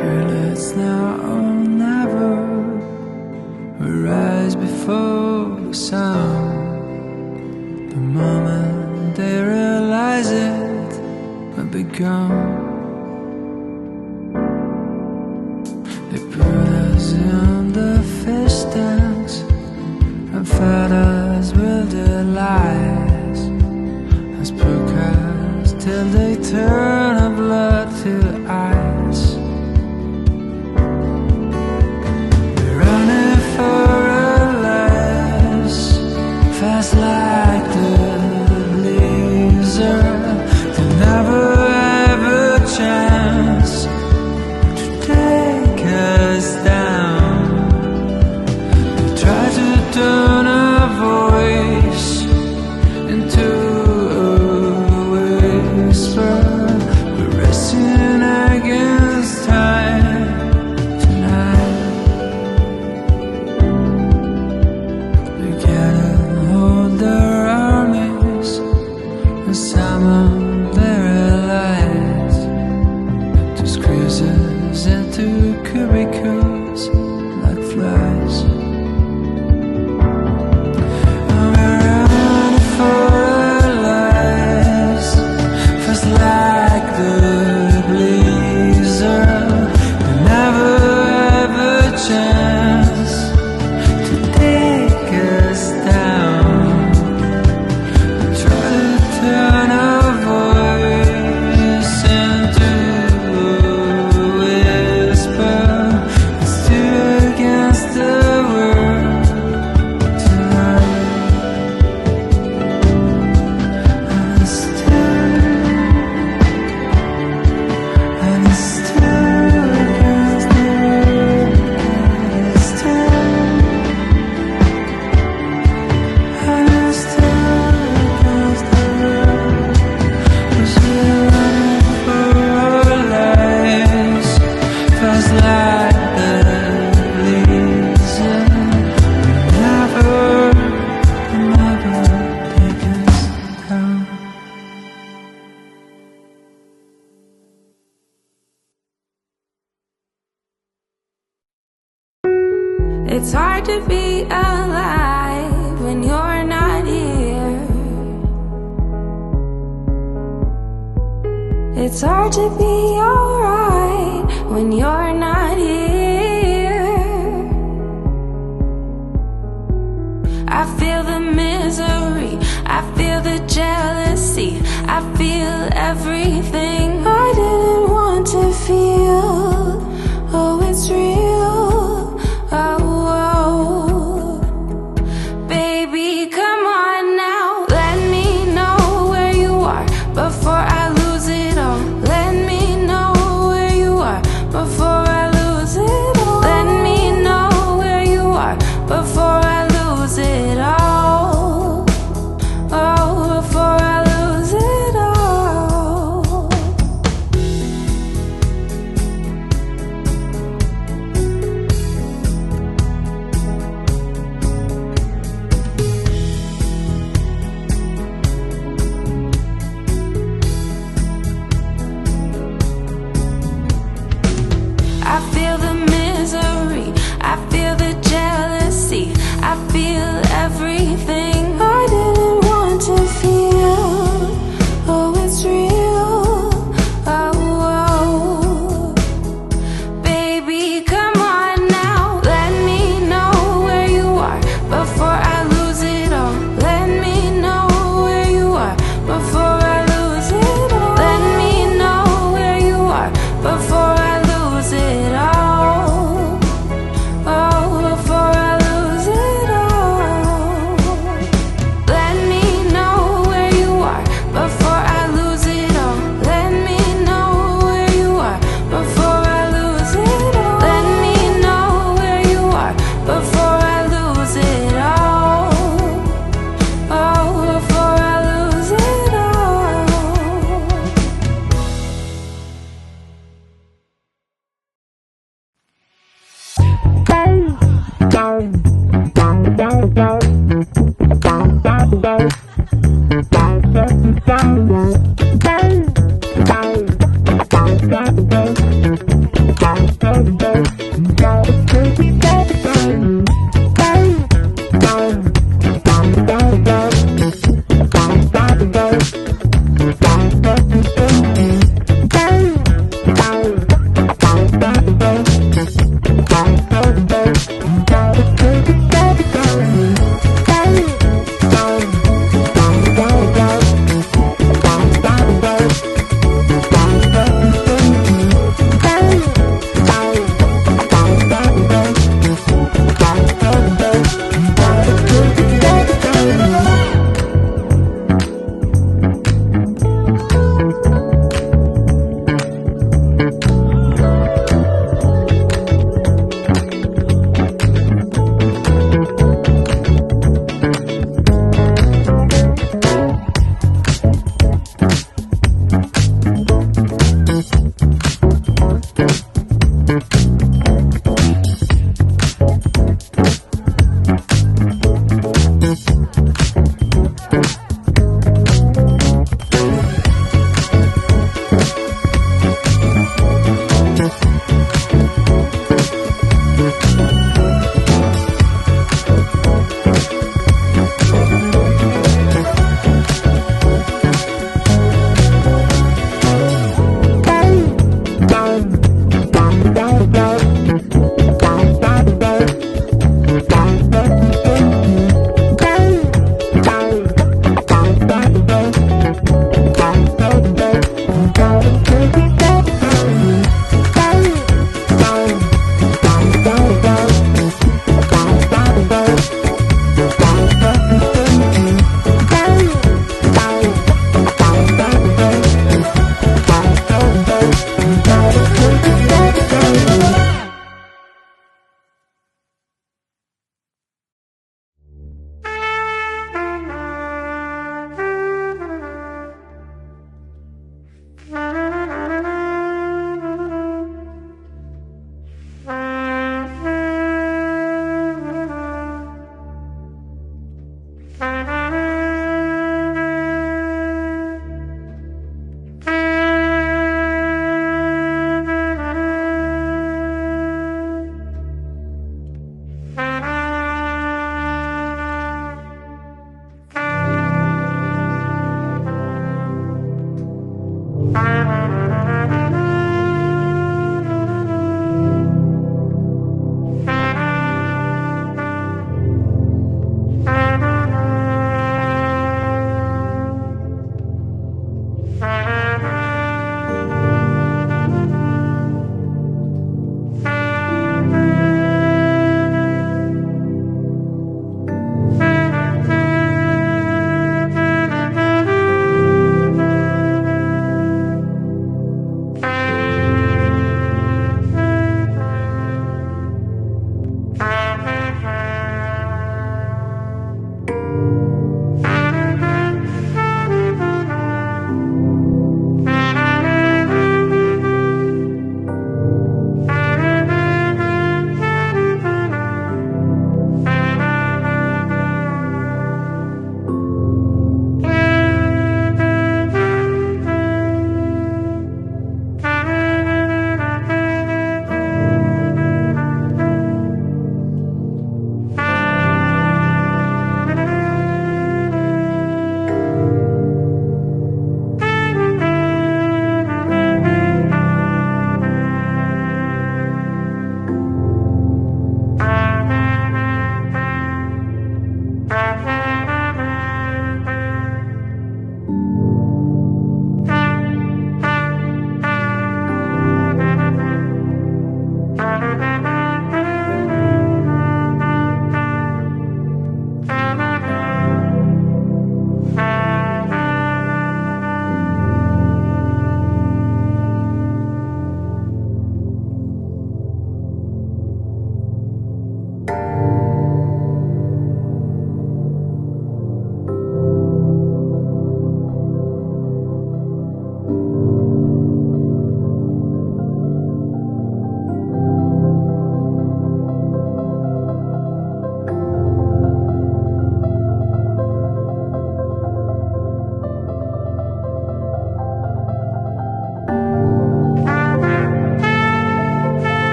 Girl, it's now or never. We rise before the sun. The moment they realize it, we'll be gone. They put us in the fish tanks and fed us with their lies, as broadcast till they turn our blood to ice. We're running for our lives, fast like the blizzard. They never have a chance to take us down. They try to turn our voice into a whisper. We're racing against time tonight. We gotta hold their armies and summon their allies to squeeze us into cubicles like flies. And we're running for our lives, fast like the blizzard. We never have a chance to take us down. We try to turn our voice into a whisper. It's two against the world tonight. And it's two against the world. It's two against the world. 'Cause we're running for our lives, fast like the blizzard. Never take us down. It's hard to be alive when you're not here. It's hard to be alright when you're not here. I feel the misery, I feel the jealousy, I feel everything I didn't want to feel. Oh, it's real. Oh, baby, come on now. Let me know where you are before I lose it all. Let me know where you are before I lose it all. Let me know where you are before I lose it all. Oh, before I lose it all. I feel the misery, I feel the jealousy, I feel everything I didn't want to feel. Oh, it's real. Oh, baby, come on now. Let me know where you are before I lose it all. Let me know where you are before I lose it all. Let me know where you are before I lose it all. Oh, before I lose it all. Let me know where you are before I lose it all. Let me know where you are before I lose it all. Let me know where you are before I lose it all. Oh, before I lose it all. Down.